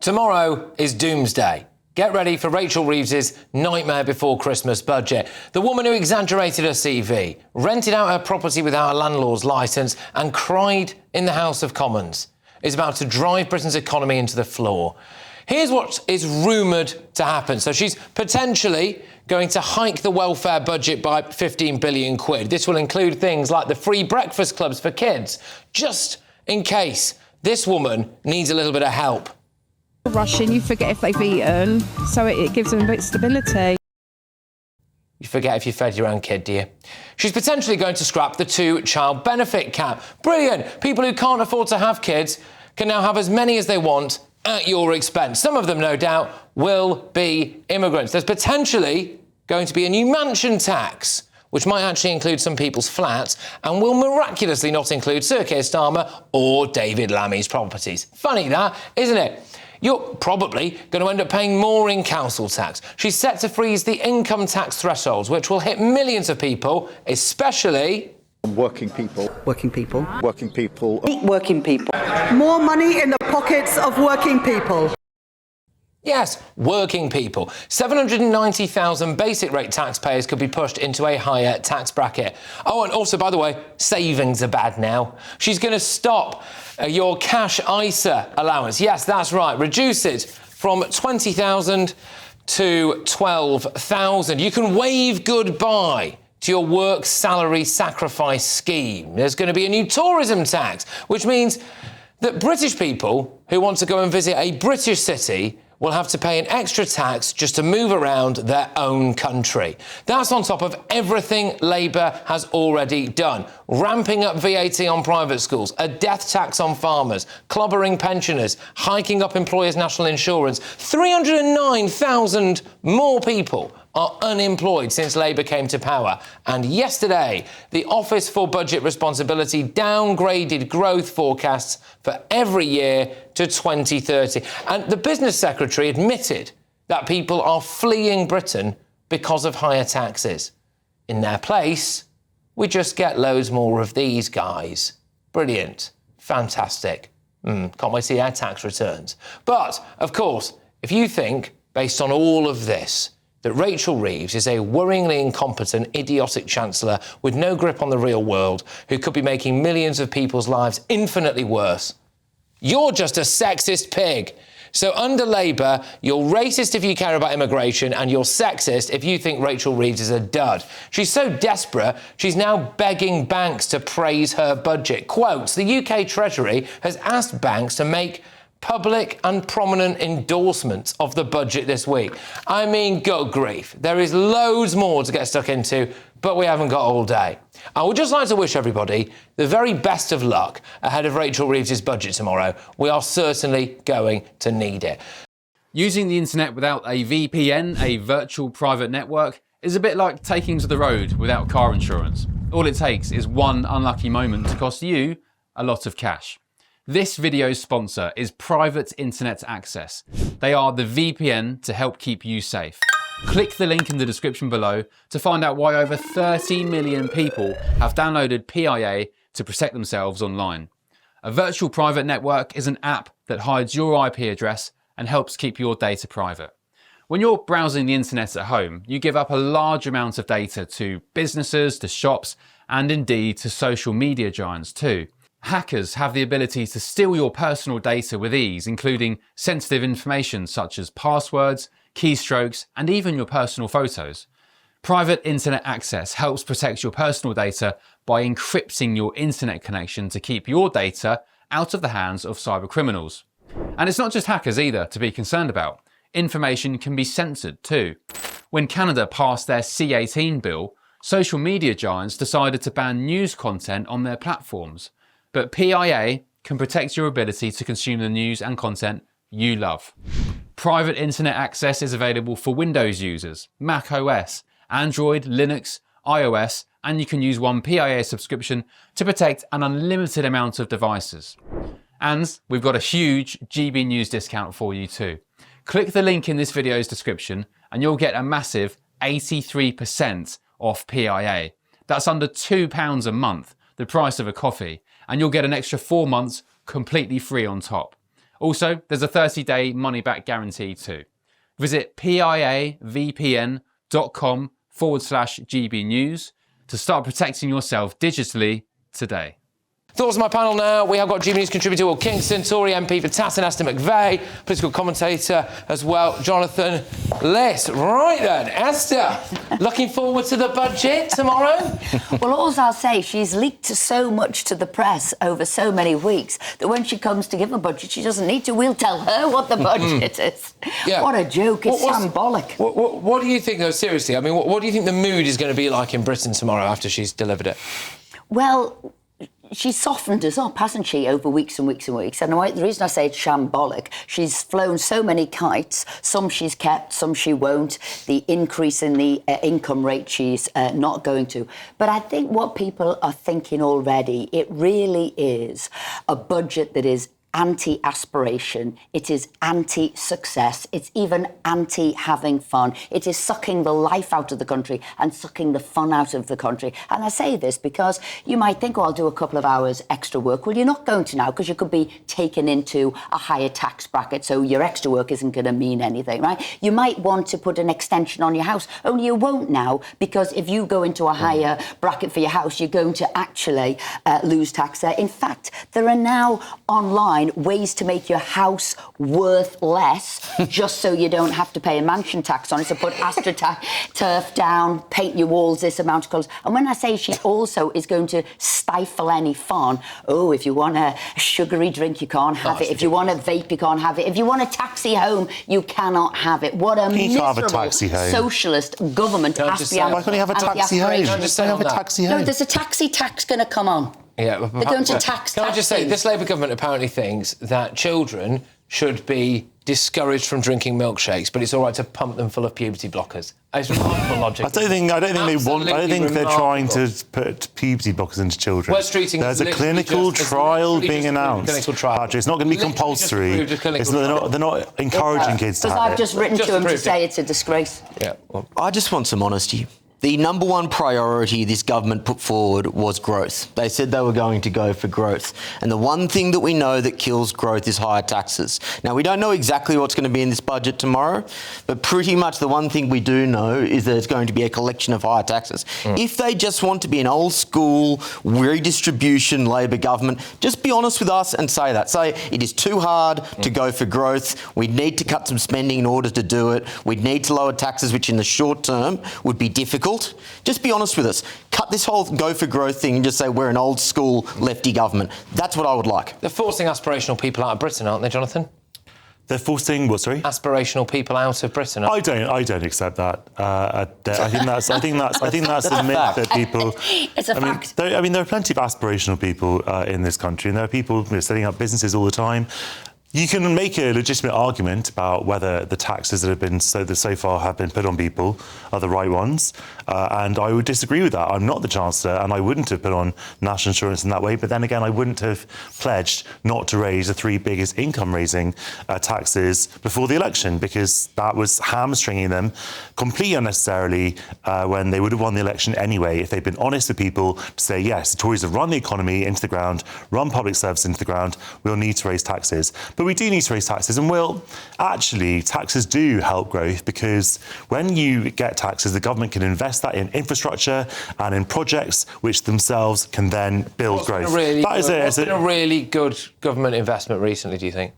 Tomorrow is Doomsday. Get ready for Rachel Reeves' Nightmare Before Christmas budget. The woman who exaggerated her CV, rented out her property without a landlord's licence and cried in the House of Commons is about to drive Britain's economy into the floor. Here's what is rumoured to happen. So she's potentially going to hike the welfare budget by 15 billion quid. This will include things like the free breakfast clubs for kids, just in case this woman needs a little bit of help. Rushing, you forget if they've eaten, so it gives them a bit of stability. You forget if you fed your own kid, do you? She's potentially going to scrap the 2-child benefit cap. Brilliant! People who can't afford to have kids can now have as many as they want at your expense. Some of them, no doubt, will be immigrants. There's potentially going to be a new mansion tax, which might actually include some people's flats and will miraculously not include Sir Keir Starmer or David Lammy's properties. Funny that, isn't it? You're probably going to end up paying more in council tax. She's set to freeze the income tax thresholds, which will hit millions of people, especially working people. Working people. Working people. Working people. More money in the pockets of working people. Yes, working people. 790,000 basic rate taxpayers could be pushed into a higher tax bracket. Oh, and also, by the way, savings are bad now. She's going to stop your cash ISA allowance. Yes, that's right. Reduce it from 20,000 to 12,000. You can wave goodbye to your work salary sacrifice scheme. There's going to be a new tourism tax, which means that British people who want to go and visit a British city will have to pay an extra tax just to move around their own country. That's on top of everything Labour has already done. Ramping up VAT on private schools, a death tax on farmers, clobbering pensioners, hiking up employers' national insurance. 309,000 more people are unemployed since Labour came to power. And yesterday, the Office for Budget Responsibility downgraded growth forecasts for every year to 2030. And the Business Secretary admitted that people are fleeing Britain because of higher taxes. In their place, we just get loads more of these guys. Brilliant. Fantastic. Can't wait to see their tax returns. But, of course, if you think, based on all of this, that Rachel Reeves is a worryingly incompetent, idiotic Chancellor with no grip on the real world, who could be making millions of people's lives infinitely worse, you're just a sexist pig. So under Labour, you're racist if you care about immigration, and you're sexist if you think Rachel Reeves is a dud. She's so desperate, she's now begging banks to praise her budget. Quotes, the UK Treasury has asked banks to make public and prominent endorsements of the budget this week. I mean, good grief. There is loads more to get stuck into, but we haven't got all day. I would just like to wish everybody the very best of luck ahead of Rachel Reeves' budget tomorrow. We are certainly going to need it. Using the internet without a VPN, a virtual private network, is a bit like taking to the road without car insurance. All it takes is one unlucky moment to cost you a lot of cash. This video's sponsor is Private Internet Access. They are the VPN to help keep you safe. Click the link in the description below to find out why over 30 million people have downloaded PIA to protect themselves online. A virtual private network is an app that hides your IP address and helps keep your data private. When you're browsing the internet at home, you give up a large amount of data to businesses, to shops, and indeed to social media giants too. Hackers have the ability to steal your personal data with ease, including sensitive information such as passwords, keystrokes, and even your personal photos. Private Internet Access helps protect your personal data by encrypting your internet connection to keep your data out of the hands of cybercriminals. And it's not just hackers either to be concerned about. Information can be censored too. When Canada passed their C18 bill, social media giants decided to ban news content on their platforms. But PIA can protect your ability to consume the news and content you love. Private Internet Access is available for Windows users, Mac OS, Android, Linux, iOS, and you can use one PIA subscription to protect an unlimited amount of devices. And we've got a huge GB News discount for you too. Click the link in this video's description and you'll get a massive 83% off PIA. That's under £2 a month, the price of a coffee, and you'll get an extra 4 months completely free on top. Also, there's a 30-day money-back guarantee too. Visit piavpn.com/GB News to start protecting yourself digitally today. Thoughts on my panel now. We have got GB News contributor Will Kingston, Tory MP for Tatton, Esther McVeigh, political commentator as well, Jonathan Liss. Right then, Esther, looking forward to the budget tomorrow? Well, all I'll say, she's leaked so much to the press over so many weeks that when she comes to give a budget, she doesn't need to. We'll tell her what the budget is. Yeah. What a joke. It's shambolic. What do you think, though, seriously? I mean, what do you think the mood is going to be like in Britain tomorrow after she's delivered it? Well, she's softened us up, hasn't she, over weeks and weeks and weeks. And the reason I say it's shambolic, she's flown so many kites. Some she's kept, some she won't. The increase in the income rate she's not going to. But I think what people are thinking already, it really is a budget that is anti-aspiration, it is anti-success, it's even anti-having fun. It is sucking the life out of the country and sucking the fun out of the country. And I say this because you might think, oh, I'll do a couple of hours extra work. Well, you're not going to now because you could be taken into a higher tax bracket, so your extra work isn't going to mean anything, right? You might want to put an extension on your house, only you won't now because if you go into a higher bracket for your house, you're going to actually lose tax there. In fact, there are now online ways to make your house worth less just so you don't have to pay a mansion tax on it. So put astroturf down, paint your walls this amount of colours. And when I say she also is going to stifle any fun, oh, if you want a sugary drink, you can't have it. If you want a vape, you can't have it. If you want a taxi home, you cannot have it. What a miserable socialist government. Why can't you have a taxi home? No, there's a taxi tax going to come on. Yeah, they're going to tax. Can I just say, this Labour government apparently thinks that children should be discouraged from drinking milkshakes, but it's all right to pump them full of puberty blockers. It's remarkable logic. I don't think they want. I don't think they're trying to put puberty blockers into children. There's a clinical trial being announced. Patrick, it's not going to be compulsory. They're not encouraging kids to have it. Because I've just written to them to say it's a disgrace. Yeah. Well, I just want some honesty. The number one priority this government put forward was growth. They said they were going to go for growth. And the one thing that we know that kills growth is higher taxes. Now, we don't know exactly what's going to be in this budget tomorrow, but pretty much the one thing we do know is that it's going to be a collection of higher taxes. If they just want to be an old school redistribution Labor government, just be honest with us and say that. Say it is too hard to go for growth. We need to cut some spending in order to do it. We need to lower taxes, which in the short term would be difficult. Just be honest with us. Cut this whole go for growth thing and just say we're an old school lefty government. That's what I would like. they're forcing aspirational people out of Britain, aren't they, Jonathan? They're forcing what? Sorry. Aspirational people out of Britain. I don't accept that. I think that's a myth that people. It's a fact. There are plenty of aspirational people in this country, and there are people setting up businesses all the time. You can make a legitimate argument about whether the taxes that have been so far have been put on people are the right ones, and I would disagree with that. I'm not the Chancellor, and I wouldn't have put on national insurance in that way. But then again, I wouldn't have pledged not to raise the three biggest income-raising taxes before the election, because that was hamstringing them completely unnecessarily when they would have won the election anyway if they'd been honest with people to say, yes, the Tories have run the economy into the ground, run public service into the ground, we'll need to raise taxes. But we do need to raise taxes, and actually, taxes do help growth, because when you get taxes, the government can invest that in infrastructure and in projects which themselves can then build growth. What's been a really good government investment recently, do you think?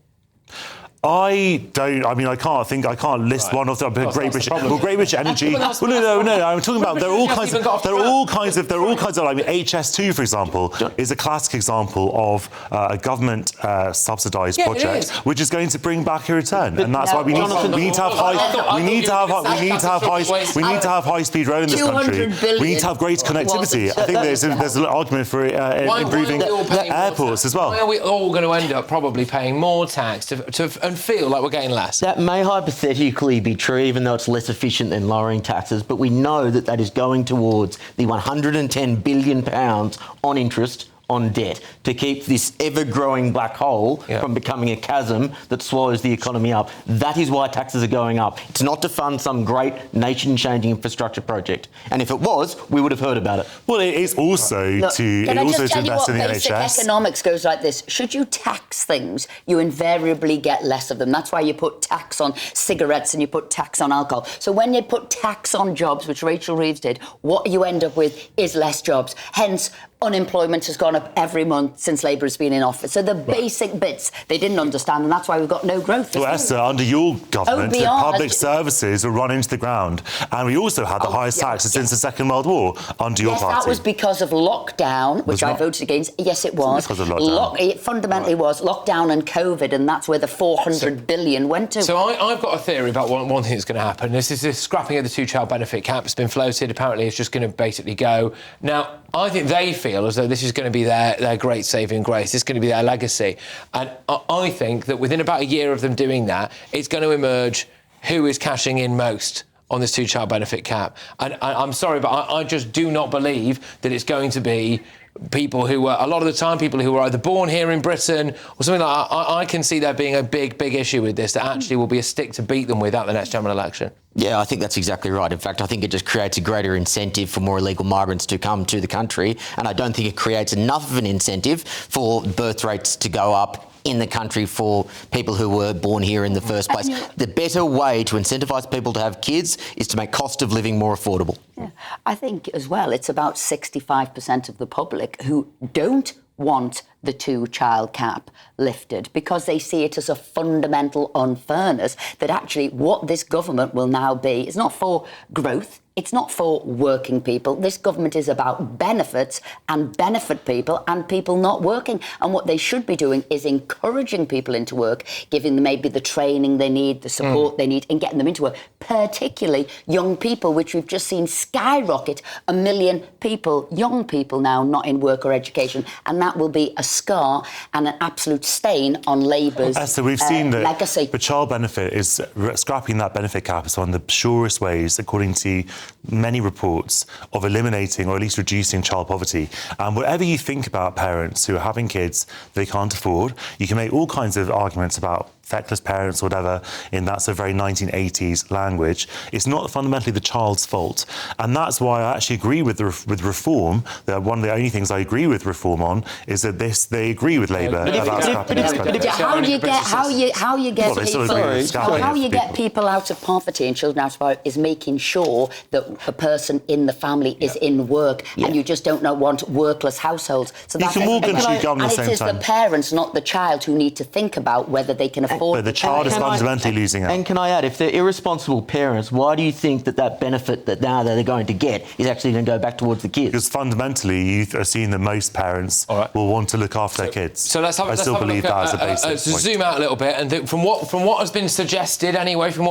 I can't list one of them. Great British Energy. No. I'm talking about there are all kinds of. I mean, HS2, for example, is a classic example of a government subsidised project which is going to bring back a return, and that's why we need to have high speed rail in this country. We need to have great connectivity. I think there's an argument for improving airports as well. Why are we all going to end up probably paying more tax and feel like we're getting less? That may hypothetically be true, even though it's less efficient than lowering taxes, but we know that is going towards the £110 billion on interest on debt to keep this ever-growing black hole from becoming a chasm that swallows the economy up. That is why taxes are going up. It's not to fund some great nation-changing infrastructure project. And if it was, we would have heard about it. Well, it is also Look, to can I just invest tell you what in the basic NHS. economics goes like this. Should you tax things, you invariably get less of them. That's why you put tax on cigarettes and you put tax on alcohol. So when you put tax on jobs, which Rachel Reeves did, what you end up with is less jobs. Hence, unemployment has gone up every month since Labour has been in office. So the basic bits they didn't understand, and that's why we've got no growth. Well, Esther, under your government, the beyond. public services were run into the ground, and we also had the highest taxes since the Second World War under your party. That was because of lockdown, which I voted against. Yes, it was. Because of lockdown. It fundamentally was lockdown and COVID, and that's where the 400 billion went to. So I've got a theory about one thing that's going to happen. This is this scrapping of the two-child benefit cap. It's been floated. Apparently, it's just going to basically go. Now, I think they feel as though this is going to be their great saving grace. This is going to be their legacy. And I think that within about a year of them doing that, it's going to emerge who is cashing in most on this two-child benefit cap. And I'm sorry, but I just do not believe that it's going to be people who were, a lot of the time, people who were either born here in Britain or something like that. I can see there being a big issue with this that actually will be a stick to beat them with at the next general election. Yeah, I think that's exactly right. In fact, I think it just creates a greater incentive for more illegal migrants to come to the country, and I don't think it creates enough of an incentive for birth rates to go up in the country for people who were born here in the first place. The better way to incentivise people to have kids is to make cost of living more affordable. Yeah. I think as well, it's about 65% of the public who don't want the two-child cap lifted because they see it as a fundamental unfairness that actually what this government will now be is not for growth, it's not for working people. This government is about benefits and benefit people and people not working. And what they should be doing is encouraging people into work, giving them maybe the training they need, the support they need, and getting them into work, particularly young people, which we've just seen skyrocket. 1 million people, young people now, not in work or education. And that will be a scar and an absolute stain on Labour's So we've seen that legacy. the child benefit is scrapping that benefit cap is one of the surest ways, according to many reports, of eliminating or at least reducing child poverty. And whatever you think about parents who are having kids they can't afford, you can make all kinds of arguments about feckless parents or whatever in that sort of very 1980s language. It's not fundamentally the child's fault. And that's why I actually agree with reform. That one of the only things I agree with reform on is that they agree with Labour about scrapping this benefit. How you get people out of poverty and children out of poverty is making sure that a person in the family is in work, and you just don't want workless households. So You that's can walk and chew gum at the and same it is time. the parents, not the child, who need to think about whether they can afford. But the child is fundamentally losing out. And can I add, if they're irresponsible parents, why do you think that benefit that now they're going to get is actually going to go back towards the kids? Because fundamentally, you are seeing that most parents will want to look after their kids. So let's have I still believe that as a basic point. zoom out a little bit, and from what has been suggested anyway, who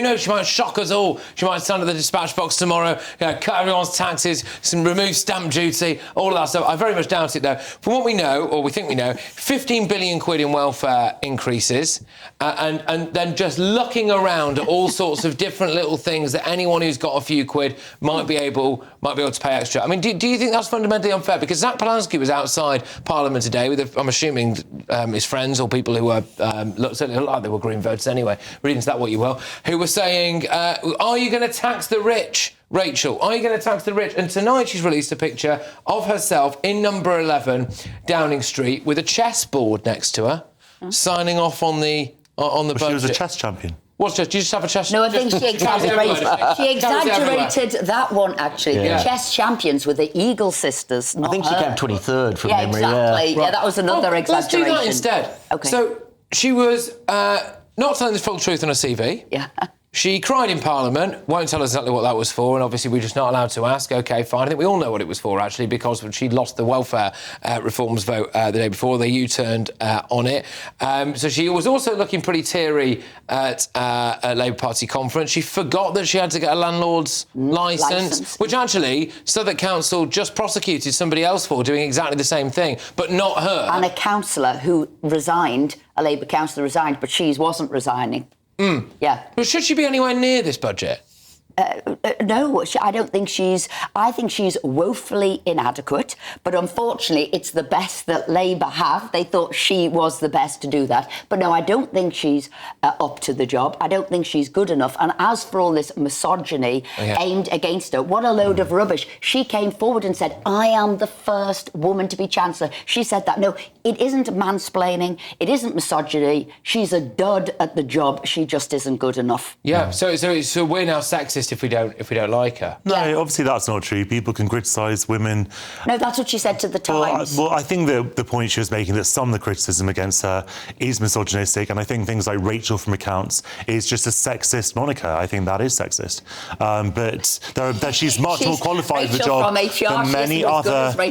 knows? She might shock us all. She might stand at the dispatch box tomorrow, cut everyone's taxes, remove stamp duty, all of that stuff. I very much doubt it, though. From what we know, or we think we know, 15 billion quid in welfare increases, and then just looking around at all sorts of different little things that anyone who's got a few quid might be able to pay extra. I mean, do you think that's fundamentally unfair? Because Zach Polanski was outside Parliament today with, I'm assuming, his friends or people who were certainly looked like they were Green voters anyway. Read into that what you will. Who were saying, "Are you going to tax the rich, Rachel? Are you going to tax the rich?" And tonight she's released a picture of herself in number 11 Downing Street with a chessboard next to her, signing off on the budget. She was a chess champion. What's chess? Do you just have a chess? No, I think she exaggerated that one, actually. Yeah. The chess champions were the Eagle sisters, not I think she her. came 23rd from memory. Exactly. Yeah, that was another exaggeration. Let's do that instead. OK. So she was not telling the full truth on her CV. Yeah. She cried in Parliament, won't tell us exactly what that was for, and obviously we're just not allowed to ask. OK, fine. I think we all know what it was for, actually, because she'd lost the welfare reforms vote the day before. They U-turned on it. So she was also looking pretty teary at a Labour Party conference. She forgot that she had to get a landlord's licence, which actually Southwark Council just prosecuted somebody else for doing exactly the same thing, but not her. And a councillor who resigned, a Labour councillor resigned, but she wasn't resigning. Yeah. But should she be anywhere near this budget? No, I don't think she's... I think she's woefully inadequate, but unfortunately it's the best that Labour have. They thought she was the best to do that. But no, I don't think she's up to the job. I don't think she's good enough. And as for all this misogyny aimed against her, what a load of rubbish. She came forward and said, I am the first woman to be Chancellor. She said that. No, it isn't mansplaining. It isn't misogyny. She's a dud at the job. She just isn't good enough. Yeah, so we're now sexist if we don't like her. No, obviously that's not true. People can criticise women. No, that's what she said to the Times. Well, I think the point she was making, that some of the criticism against her is misogynistic, and I think things like Rachel from Accounts is just a sexist moniker. I think that is sexist. But she's much more qualified for the job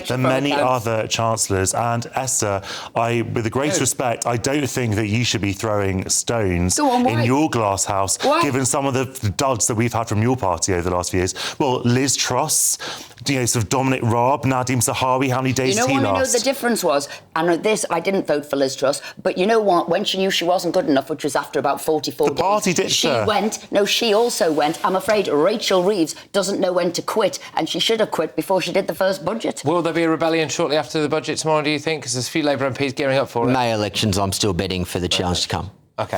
than many other chancellors. And Esther, with the greatest respect, I don't think that you should be throwing stones in your glass house, given some of the duds that we've had from your party over the last few years. Well, Liz Truss, sort of Dominic Raab, Nadim Zahawi, how many days did he last? You know what the difference was? And I didn't vote for Liz Truss, but you know what? When she knew she wasn't good enough, which was after about 44 days... The party ditched her. She also went. I'm afraid Rachel Reeves doesn't know when to quit, and she should have quit before she did the first budget. Will there be a rebellion shortly after the budget tomorrow, do you think? Because there's a few Labour MPs gearing up for it. May elections, I'm still betting for the challenge to come.